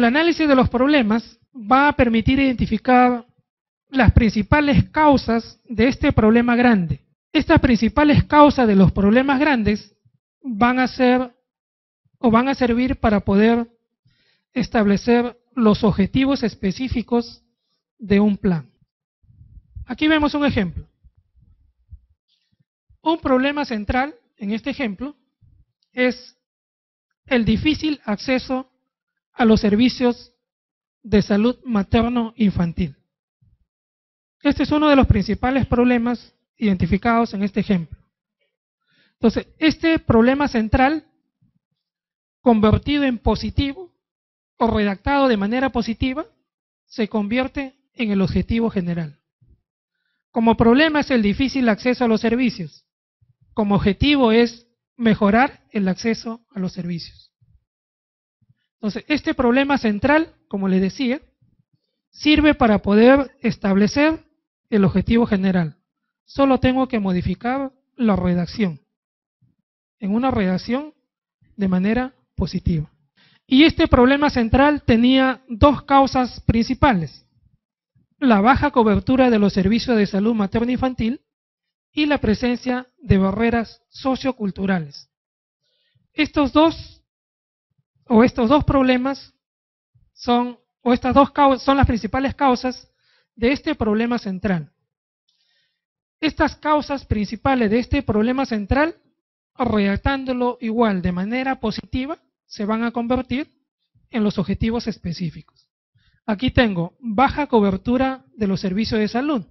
el análisis de los problemas va a permitir identificar las principales causas de este problema grande. Estas principales causas de los problemas grandes van a servir para poder establecer los objetivos específicos de un plan. Aquí vemos un ejemplo. Un problema central en este ejemplo es el difícil acceso a los servicios de salud materno-infantil. Este es uno de los principales problemas identificados en este ejemplo. Entonces, este problema central, convertido en positivo o redactado de manera positiva, se convierte en el objetivo general. Como problema es el difícil acceso a los servicios. Como objetivo es mejorar el acceso a los servicios. Entonces, este problema central, como les decía, sirve para poder establecer el objetivo general. Solo tengo que modificar la redacción en una redacción de manera positiva. Y este problema central tenía dos causas principales: la baja cobertura de los servicios de salud materno-infantil y la presencia de barreras socioculturales. Estos dos problemas son las principales causas de este problema central. Estas causas principales de este problema central, redactándolo igual de manera positiva, se van a convertir en los objetivos específicos. Aquí tengo baja cobertura de los servicios de salud.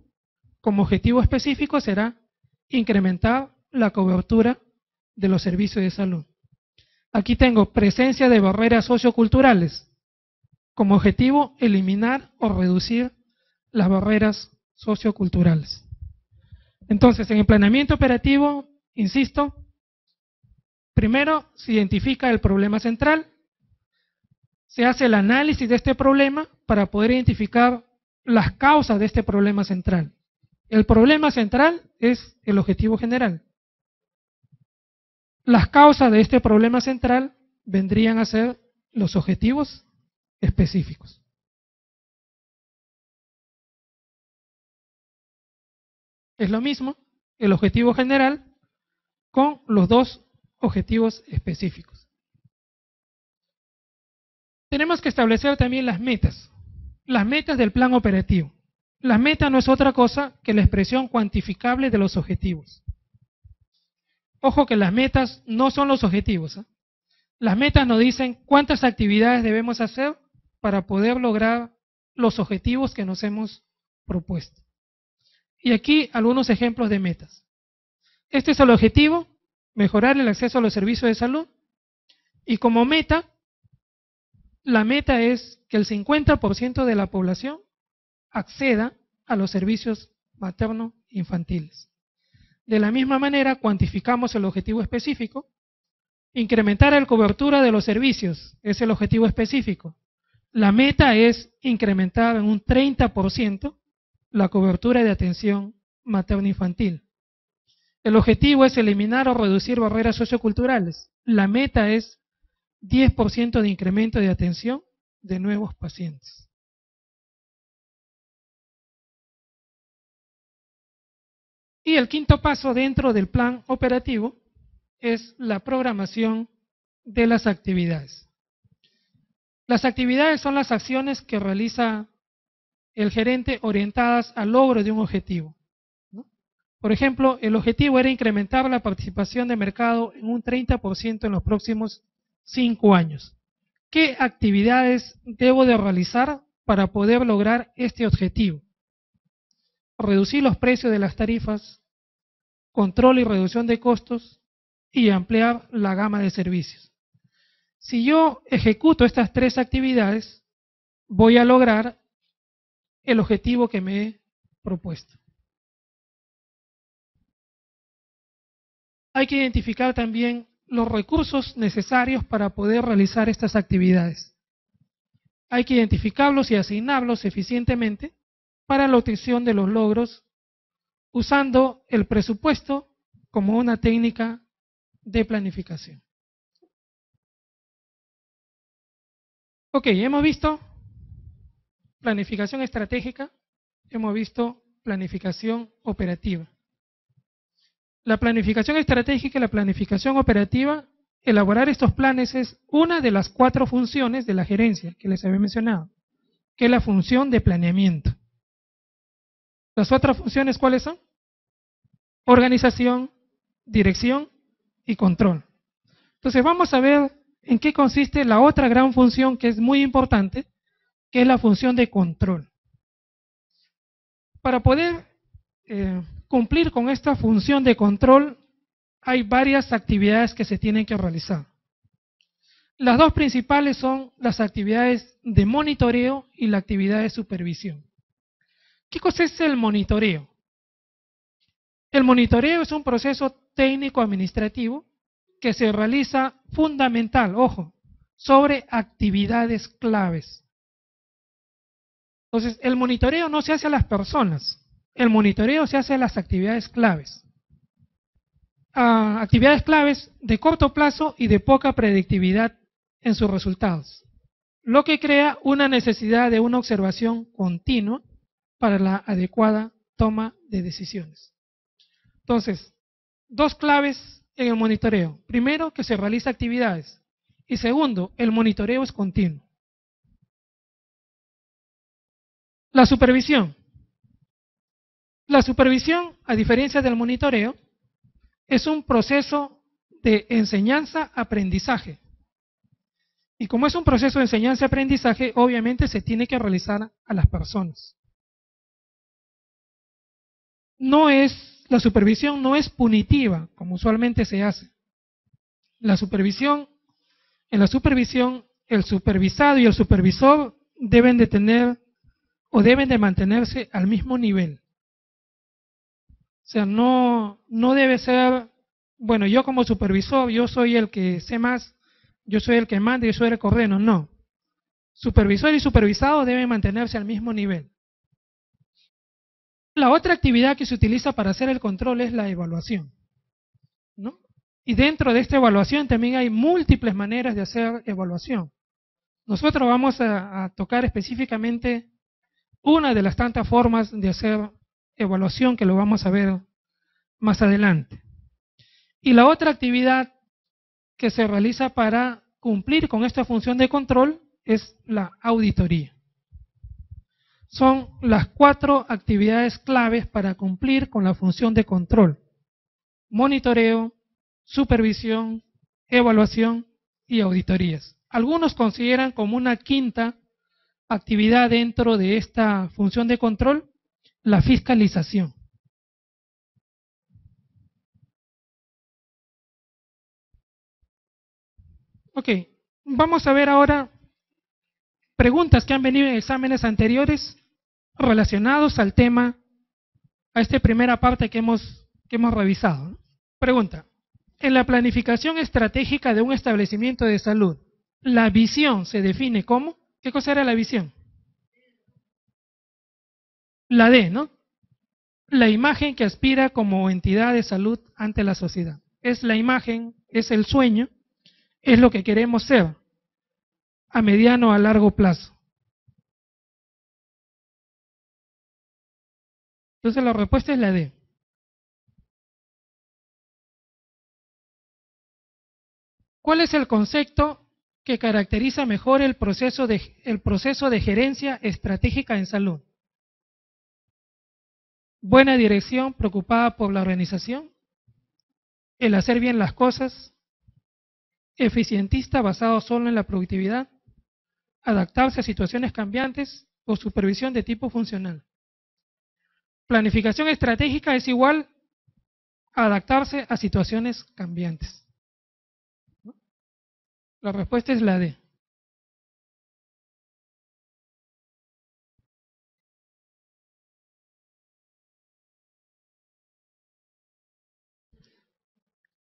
Como objetivo específico será incrementar la cobertura de los servicios de salud. Aquí tengo presencia de barreras socioculturales. Como objetivo, eliminar o reducir las barreras socioculturales. Entonces, en el planeamiento operativo, insisto, primero se identifica el problema central, se hace el análisis de este problema para poder identificar las causas de este problema central. El problema central es el objetivo general. Las causas de este problema central vendrían a ser los objetivos específicos. Es lo mismo el objetivo general con los dos objetivos específicos. Tenemos que establecer también las metas del plan operativo. La meta no es otra cosa que la expresión cuantificable de los objetivos. Ojo que las metas no son los objetivos, ¿eh? Las metas nos dicen cuántas actividades debemos hacer para poder lograr los objetivos que nos hemos propuesto. Y aquí algunos ejemplos de metas. Este es el objetivo: mejorar el acceso a los servicios de salud. Y como meta, la meta es que el 50% de la población acceda a los servicios materno-infantiles. De la misma manera, cuantificamos el objetivo específico. Incrementar la cobertura de los servicios es el objetivo específico. La meta es incrementar en un 30% la cobertura de atención materno-infantil. El objetivo es eliminar o reducir barreras socioculturales. La meta es 10% de incremento de atención de nuevos pacientes. Y el quinto paso dentro del plan operativo es la programación de las actividades. Las actividades son las acciones que realiza el gerente orientadas al logro de un objetivo, ¿no? Por ejemplo, el objetivo era incrementar la participación de mercado en un 30% en los próximos 5 años. ¿Qué actividades debo de realizar para poder lograr este objetivo? Reducir los precios de las tarifas, control y reducción de costos y ampliar la gama de servicios. Si yo ejecuto estas 3 actividades, voy a lograr el objetivo que me he propuesto. Hay que identificar también los recursos necesarios para poder realizar estas actividades. Hay que identificarlos y asignarlos eficientemente para la obtención de los logros, usando el presupuesto como una técnica de planificación. Ok, hemos visto planificación estratégica, hemos visto planificación operativa. La planificación estratégica y la planificación operativa, elaborar estos planes es una de las 4 funciones de la gerencia que les había mencionado, que es la función de planeamiento. Las otras funciones, ¿cuáles son? Organización, dirección y control. Entonces vamos a ver en qué consiste la otra gran función que es muy importante, que es la función de control. Para poder cumplir con esta función de control, hay varias actividades que se tienen que realizar. Las 2 principales son las actividades de monitoreo y la actividad de supervisión. ¿Qué cosa es el monitoreo? El monitoreo es un proceso técnico-administrativo que se realiza fundamental, ojo, sobre actividades claves. Entonces, el monitoreo no se hace a las personas, el monitoreo se hace a las actividades claves. Actividades claves de corto plazo y de poca predictividad en sus resultados, lo que crea una necesidad de una observación continua para la adecuada toma de decisiones. Entonces, 2 claves en el monitoreo. Primero, que se realiza actividades. Y segundo, el monitoreo es continuo. La supervisión. La supervisión, a diferencia del monitoreo, es un proceso de enseñanza-aprendizaje. Y como es un proceso de enseñanza-aprendizaje, obviamente se tiene que realizar a las personas. La supervisión no es punitiva, como usualmente se hace. En la supervisión, el supervisado y el supervisor deben de tener o deben de mantenerse al mismo nivel. O sea, no debe ser, bueno, yo como supervisor, yo soy el que sé más, yo soy el que manda, yo soy el correno, no. Supervisor y supervisado deben mantenerse al mismo nivel. La otra actividad que se utiliza para hacer el control es la evaluación, ¿no? Y dentro de esta evaluación también hay múltiples maneras de hacer evaluación. Nosotros vamos a tocar específicamente una de las tantas formas de hacer evaluación que lo vamos a ver más adelante. Y la otra actividad que se realiza para cumplir con esta función de control es la auditoría. Son las 4 actividades claves para cumplir con la función de control: monitoreo, supervisión, evaluación y auditorías. Algunos consideran como una quinta actividad dentro de esta función de control la fiscalización. Ok, vamos a ver ahora preguntas que han venido en exámenes anteriores relacionados al tema, a esta primera parte que hemos revisado. Pregunta: en la planificación estratégica de un establecimiento de salud, ¿la visión se define como? ¿Qué cosa era la visión? La D, ¿no? La imagen que aspira como entidad de salud ante la sociedad. Es la imagen, es el sueño, es lo que queremos ser a mediano o a largo plazo. Entonces la respuesta es la D. ¿Cuál es el concepto que caracteriza mejor el proceso de gerencia estratégica en salud? Buena dirección preocupada por la organización, el hacer bien las cosas, eficientista basado solo en la productividad, adaptarse a situaciones cambiantes o supervisión de tipo funcional. Planificación estratégica es igual a adaptarse a situaciones cambiantes. La respuesta es la D.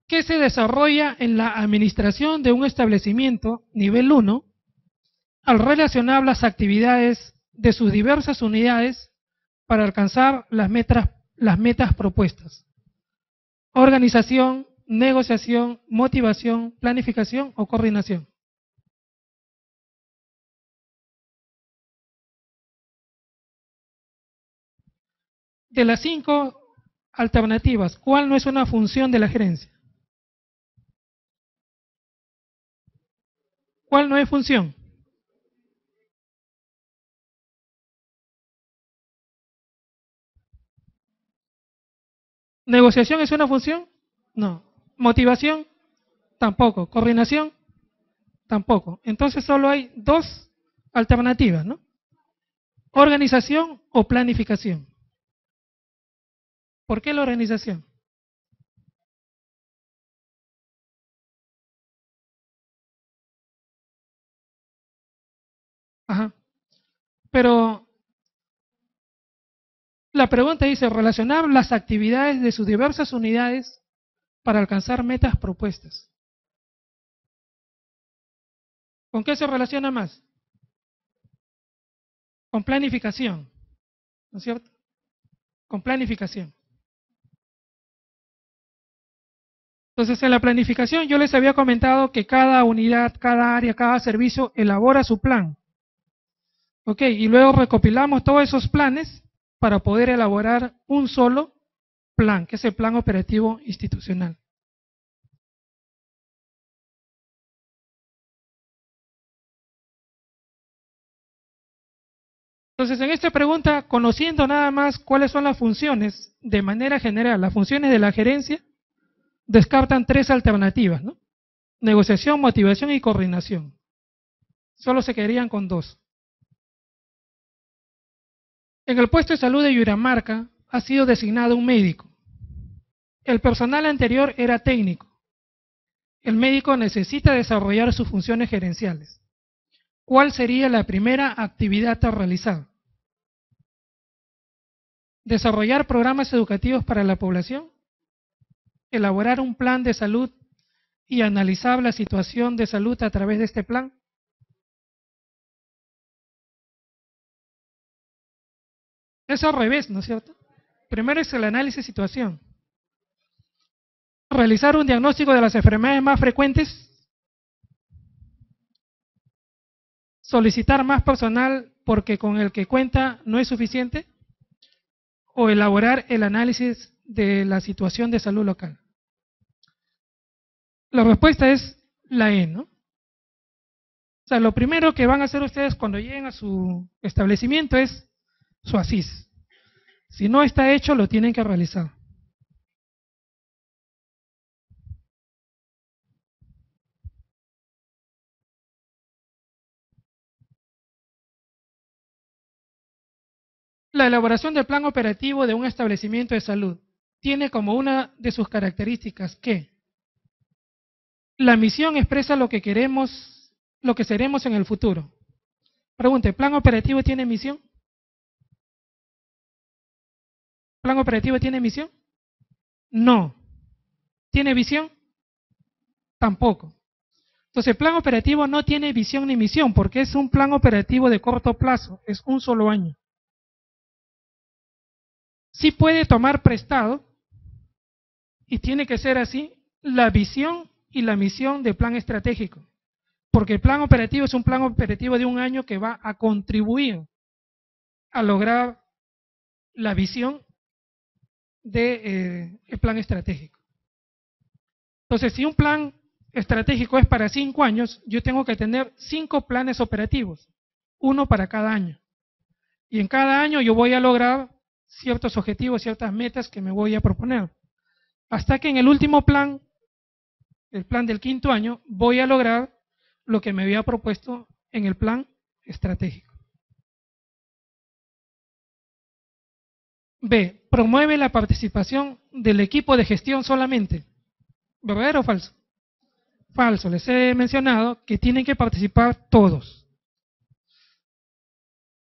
¿Qué se desarrolla en la administración de un establecimiento nivel 1 al relacionar las actividades de sus diversas unidades para alcanzar las metas propuestas? Organización, negociación, motivación, planificación o coordinación. De las 5 alternativas, ¿cuál no es una función de la gerencia? ¿Cuál no es función? ¿Negociación es una función? No. ¿Motivación? Tampoco. ¿Coordinación? Tampoco. Entonces solo hay dos alternativas, ¿no? Organización o planificación. ¿Por qué la organización? Ajá. Pero la pregunta dice, relacionar las actividades de sus diversas unidades para alcanzar metas propuestas. ¿Con qué se relaciona más? Con planificación, ¿no es cierto? Con planificación. Entonces, en la planificación yo les había comentado que cada unidad, cada área, cada servicio elabora su plan. ¿Ok? Y luego recopilamos todos esos planes para poder elaborar un solo plan, que es el plan operativo institucional. Entonces, en esta pregunta, conociendo nada más cuáles son las funciones de manera general, las funciones de la gerencia, descartan tres alternativas, ¿no? Negociación, motivación y coordinación. Solo se quedarían con dos. En el puesto de salud de Yuramarca ha sido designado un médico. El personal anterior era técnico. El médico necesita desarrollar sus funciones gerenciales. ¿Cuál sería la primera actividad a realizar? Desarrollar programas educativos para la población, elaborar un plan de salud y analizar la situación de salud a través de este plan. Es al revés, ¿no es cierto? Primero es el análisis de situación. Realizar un diagnóstico de las enfermedades más frecuentes, solicitar más personal porque con el que cuenta no es suficiente, o elaborar el análisis de la situación de salud local. La respuesta es la E, ¿no? O sea, lo primero que van a hacer ustedes cuando lleguen a su establecimiento es su ASIS. Si no está hecho, lo tienen que realizar. La elaboración del plan operativo de un establecimiento de salud tiene como una de sus características que la misión expresa lo que queremos, lo que seremos en el futuro. Pregunte, ¿el plan operativo tiene misión? ¿Plan operativo tiene misión? No. ¿Tiene visión? Tampoco. Entonces, el plan operativo no tiene visión ni misión porque es un plan operativo de corto plazo, es un solo año. Sí puede tomar prestado, y tiene que ser así, la visión y la misión del plan estratégico, porque el plan operativo es un plan operativo de un año que va a contribuir a lograr la visión del plan estratégico. Entonces, si un plan estratégico es para 5 años, yo tengo que tener 5 planes operativos, uno para cada año. Y en cada año yo voy a lograr ciertos objetivos, ciertas metas que me voy a proponer. Hasta que en el último plan, el plan del 5.º año, voy a lograr lo que me había propuesto en el plan estratégico. B. Promueve la participación del equipo de gestión solamente. ¿Verdadero o falso? Falso. Les he mencionado que tienen que participar todos.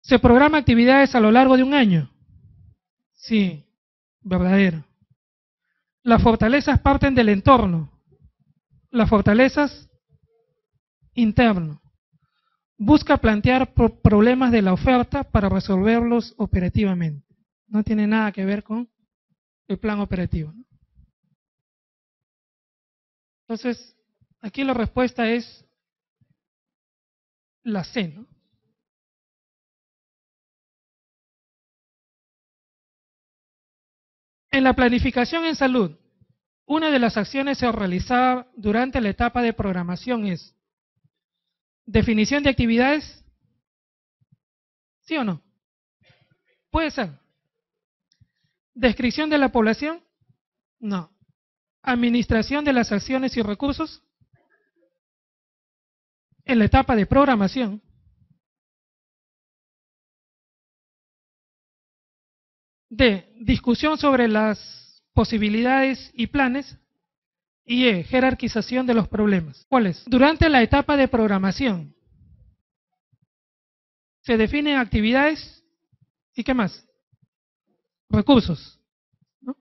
¿Se programa actividades a lo largo de un año? Sí. Verdadero. Las fortalezas parten del entorno. Las fortalezas interno. Busca plantear problemas de la oferta para resolverlos operativamente. No tiene nada que ver con el plan operativo, ¿no? Entonces, aquí la respuesta es la C, ¿no? En la planificación en salud, una de las acciones a realizar durante la etapa de programación es definición de actividades, ¿sí o no? Puede ser. Descripción de la población, no. Administración de las acciones y recursos, en la etapa de programación. D, discusión sobre las posibilidades y planes. Y E, jerarquización de los problemas. ¿Cuáles? Durante la etapa de programación se definen actividades y ¿qué más? Recursos, ¿no?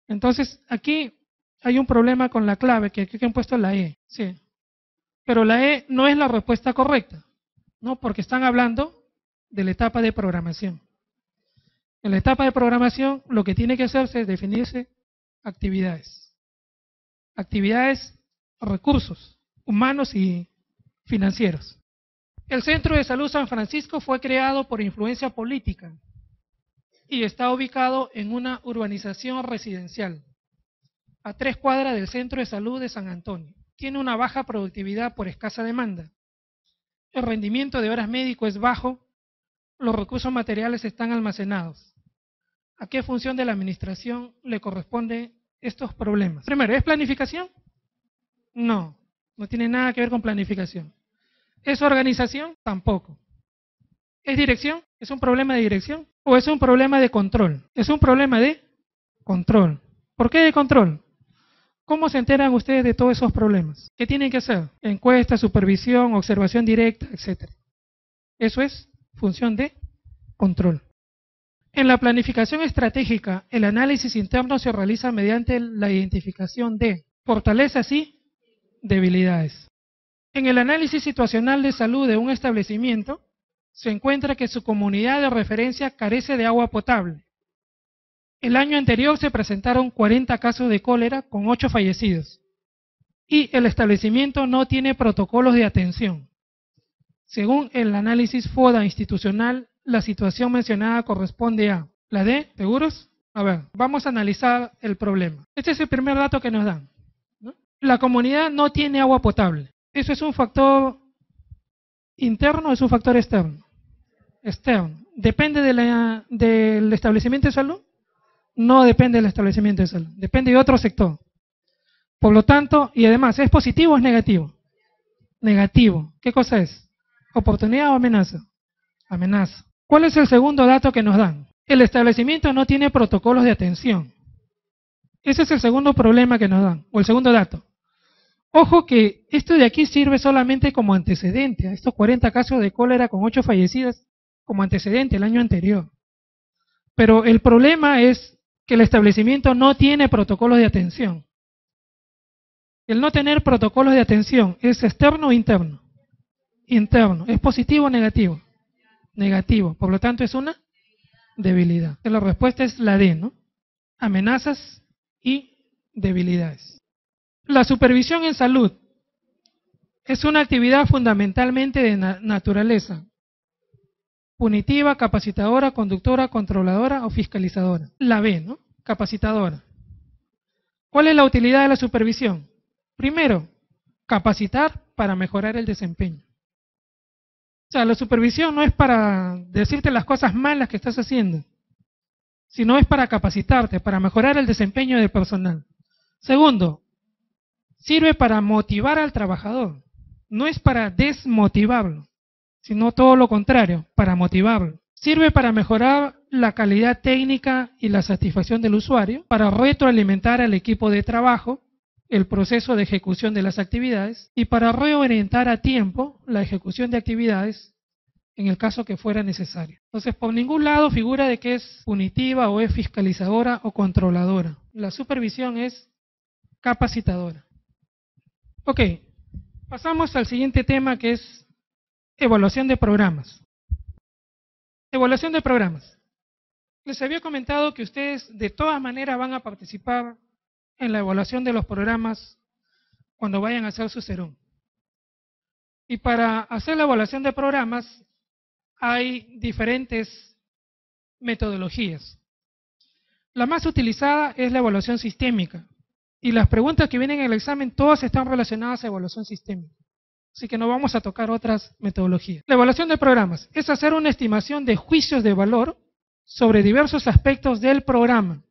Entonces, aquí hay un problema con la clave, que aquí han puesto la E. Sí. Pero la E no es la respuesta correcta, ¿no? Porque están hablando de la etapa de programación. En la etapa de programación, lo que tiene que hacerse es definirse actividades. Actividades, recursos humanos y financieros. El Centro de Salud San Francisco fue creado por influencia política y está ubicado en una urbanización residencial a 3 cuadras del Centro de Salud de San Antonio. Tiene una baja productividad por escasa demanda. El rendimiento de horas médico es bajo. Los recursos materiales están almacenados. ¿A qué función de la administración le corresponden estos problemas? Primero, ¿es planificación? No, no tiene nada que ver con planificación. ¿Es organización? Tampoco. ¿Es dirección? ¿Es un problema de dirección? ¿O es un problema de control? Es un problema de control. ¿Por qué de control? ¿Cómo se enteran ustedes de todos esos problemas? ¿Qué tienen que hacer? Encuesta, supervisión, observación directa, etc. Eso es función de control. En la planificación estratégica, el análisis interno se realiza mediante la identificación de fortalezas y debilidades. En el análisis situacional de salud de un establecimiento, se encuentra que su comunidad de referencia carece de agua potable. El año anterior se presentaron 40 casos de cólera con 8 fallecidos. Y el establecimiento no tiene protocolos de atención. Según el análisis FODA institucional, la situación mencionada corresponde a la D, ¿seguros? A ver, vamos a analizar el problema. Este es el primer dato que nos dan, ¿no? La comunidad no tiene agua potable. ¿Eso es un factor interno o es un factor externo? Externo. ¿Depende del establecimiento de salud? No depende del establecimiento de salud, depende de otro sector. Por lo tanto, y además, ¿es positivo o es negativo? Negativo. ¿Qué cosa es? ¿Oportunidad o amenaza? Amenaza. ¿Cuál es el segundo dato que nos dan? El establecimiento no tiene protocolos de atención. Ese es el segundo problema que nos dan, o el segundo dato. Ojo que esto de aquí sirve solamente como antecedente a estos 40 casos de cólera con 8 fallecidas como antecedente el año anterior. Pero el problema es que el establecimiento no tiene protocolos de atención. El no tener protocolos de atención, ¿es externo o interno? Interno. ¿Es positivo o negativo? Negativo. Por lo tanto, es una debilidad. La respuesta es la D, ¿no? Amenazas y debilidades. La supervisión en salud es una actividad fundamentalmente de naturaleza punitiva, capacitadora, conductora, controladora o fiscalizadora. La B, ¿no? Capacitadora. ¿Cuál es la utilidad de la supervisión? Primero, capacitar para mejorar el desempeño. O sea, la supervisión no es para decirte las cosas malas que estás haciendo, sino es para capacitarte, para mejorar el desempeño del personal. Segundo, sirve para motivar al trabajador, no es para desmotivarlo, sino todo lo contrario, para motivarlo. Sirve para mejorar la calidad técnica y la satisfacción del usuario, para retroalimentar al equipo de trabajo el proceso de ejecución de las actividades y para reorientar a tiempo la ejecución de actividades en el caso que fuera necesario. Entonces, por ningún lado figura de que es punitiva o es fiscalizadora o controladora. La supervisión es capacitadora. Ok, pasamos al siguiente tema, que es evaluación de programas. Evaluación de programas. Les había comentado que ustedes de todas maneras van a participar en la evaluación de los programas cuando vayan a hacer su serón. Y para hacer la evaluación de programas hay diferentes metodologías. La más utilizada es la evaluación sistémica. Y las preguntas que vienen en el examen, todas están relacionadas a evaluación sistémica. Así que no vamos a tocar otras metodologías. La evaluación de programas es hacer una estimación de juicios de valor sobre diversos aspectos del programa.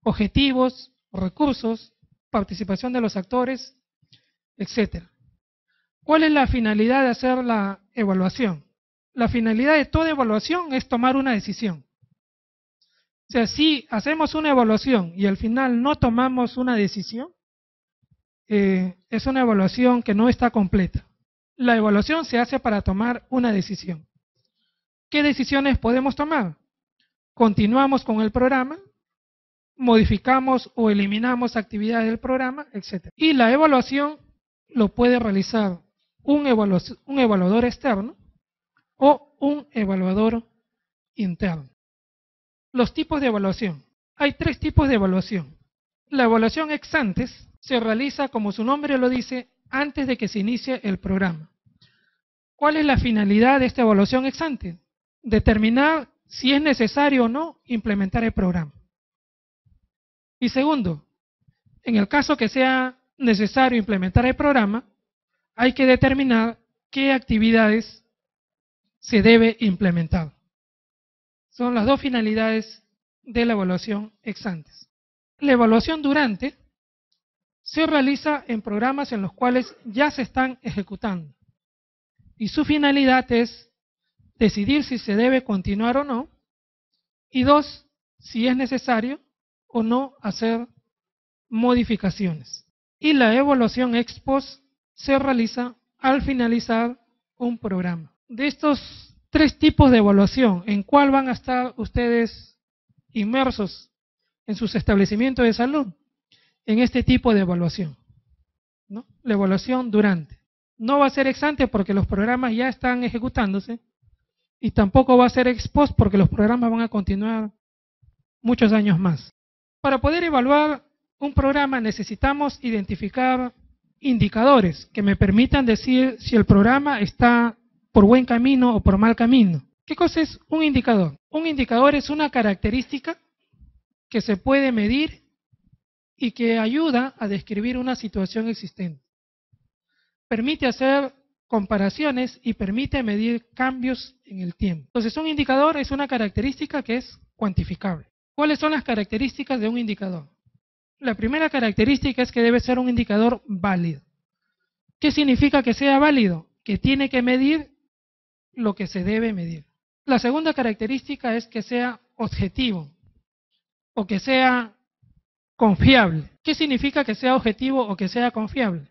Objetivos, recursos, participación de los actores, etc. ¿Cuál es la finalidad de hacer la evaluación? La finalidad de toda evaluación es tomar una decisión. O sea, si hacemos una evaluación y al final no tomamos una decisión, es una evaluación que no está completa. La evaluación se hace para tomar una decisión. ¿Qué decisiones podemos tomar? Continuamos con el programa, modificamos o eliminamos actividades del programa, etc. Y la evaluación lo puede realizar un evaluador externo o un evaluador interno. Los tipos de evaluación. Hay 3 tipos de evaluación. La evaluación ex ante se realiza, como su nombre lo dice, antes de que se inicie el programa. ¿Cuál es la finalidad de esta evaluación ex ante? Determinar si es necesario o no implementar el programa. Y segundo, en el caso que sea necesario implementar el programa, hay que determinar qué actividades se debe implementar. Son las 2 finalidades de la evaluación ex ante. La evaluación durante se realiza en programas en los cuales ya se están ejecutando. Y su finalidad es decidir si se debe continuar o no. Y 2, si es necesario o no hacer modificaciones. Y la evaluación ex post se realiza al finalizar un programa. De estos 3 tipos de evaluación, ¿en cuál van a estar ustedes inmersos en sus establecimientos de salud? En este tipo de evaluación, ¿no? La evaluación durante. No va a ser ex ante porque los programas ya están ejecutándose y tampoco va a ser ex post porque los programas van a continuar muchos años más. Para poder evaluar un programa necesitamos identificar indicadores que me permitan decir si el programa está por buen camino o por mal camino. ¿Qué cosa es un indicador? Un indicador es una característica que se puede medir y que ayuda a describir una situación existente. Permite hacer comparaciones y permite medir cambios en el tiempo. Entonces, un indicador es una característica que es cuantificable. ¿Cuáles son las características de un indicador? La primera característica es que debe ser un indicador válido. ¿Qué significa que sea válido? Que tiene que medir lo que se debe medir. La segunda característica es que sea objetivo o que sea confiable. ¿Qué significa que sea objetivo o que sea confiable?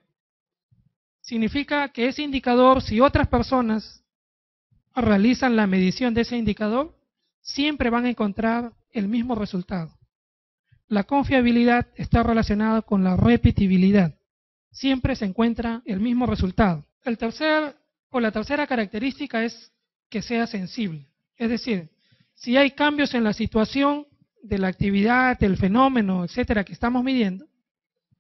Significa que ese indicador, si otras personas realizan la medición de ese indicador, siempre van a encontrar el mismo resultado. La confiabilidad está relacionada con la repetibilidad. Siempre se encuentra el mismo resultado. La tercera característica es que sea sensible. Es decir, si hay cambios en la situación de la actividad, del fenómeno, etcétera, que estamos midiendo,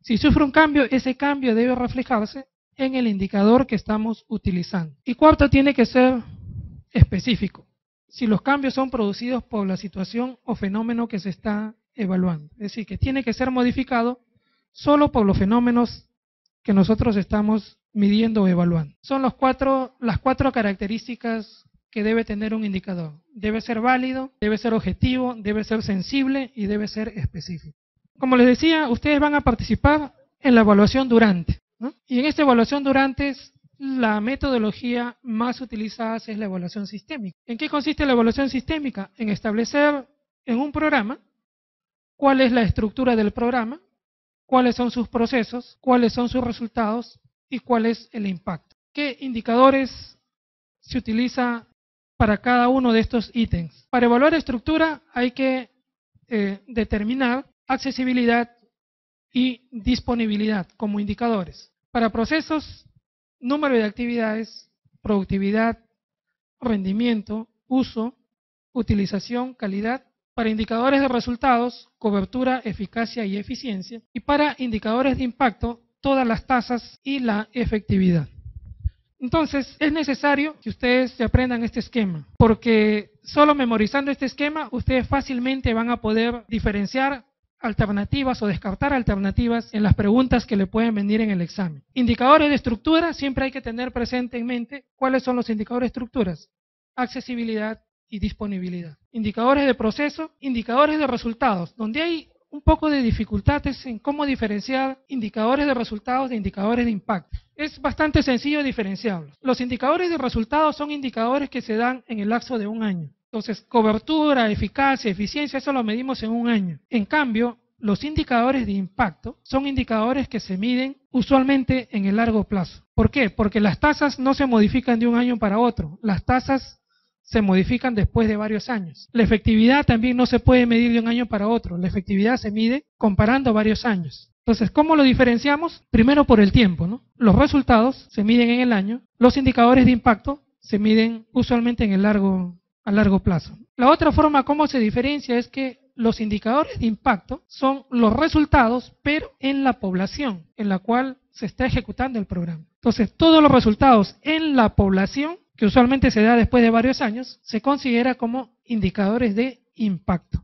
si sufre un cambio, ese cambio debe reflejarse en el indicador que estamos utilizando. Y cuarto, tiene que ser específico. Si los cambios son producidos por la situación o fenómeno que se está evaluando. Es decir, que tiene que ser modificado solo por los fenómenos que nosotros estamos midiendo o evaluando. Son las cuatro características que debe tener un indicador. Debe ser válido, debe ser objetivo, debe ser sensible y debe ser específico. Como les decía, ustedes van a participar en la evaluación durante, ¿no? Y en esta evaluación durante, la metodología más utilizada es la evaluación sistémica. ¿En qué consiste la evaluación sistémica? En establecer en un programa cuál es la estructura del programa, cuáles son sus procesos, cuáles son sus resultados y cuál es el impacto. ¿Qué indicadores se utiliza para cada uno de estos ítems? Para evaluar estructura hay que determinar accesibilidad y disponibilidad como indicadores. Para procesos, número de actividades, productividad, rendimiento, uso, utilización, calidad. Para indicadores de resultados, cobertura, eficacia y eficiencia. Y para indicadores de impacto, todas las tasas y la efectividad. Entonces, es necesario que ustedes se aprendan este esquema, porque solo memorizando este esquema, ustedes fácilmente van a poder diferenciar alternativas o descartar alternativas en las preguntas que le pueden venir en el examen. Indicadores de estructura, siempre hay que tener presente en mente cuáles son los indicadores de estructuras: accesibilidad y disponibilidad. Indicadores de proceso, indicadores de resultados, donde hay un poco de dificultades en cómo diferenciar indicadores de resultados de indicadores de impacto. Es bastante sencillo diferenciarlos. Los indicadores de resultados son indicadores que se dan en el lapso de un año. Entonces, cobertura, eficacia, eficiencia, eso lo medimos en un año. En cambio, los indicadores de impacto son indicadores que se miden usualmente en el largo plazo. ¿Por qué? Porque las tasas no se modifican de un año para otro. Las tasas se modifican después de varios años. La efectividad también no se puede medir de un año para otro. La efectividad se mide comparando varios años. Entonces, ¿cómo lo diferenciamos? Primero por el tiempo, ¿no? Los resultados se miden en el año. Los indicadores de impacto se miden usualmente en el a largo plazo. La otra forma como se diferencia es que los indicadores de impacto son los resultados, pero en la población en la cual se está ejecutando el programa. Entonces, todos los resultados en la población, que usualmente se da después de varios años, se considera como indicadores de impacto.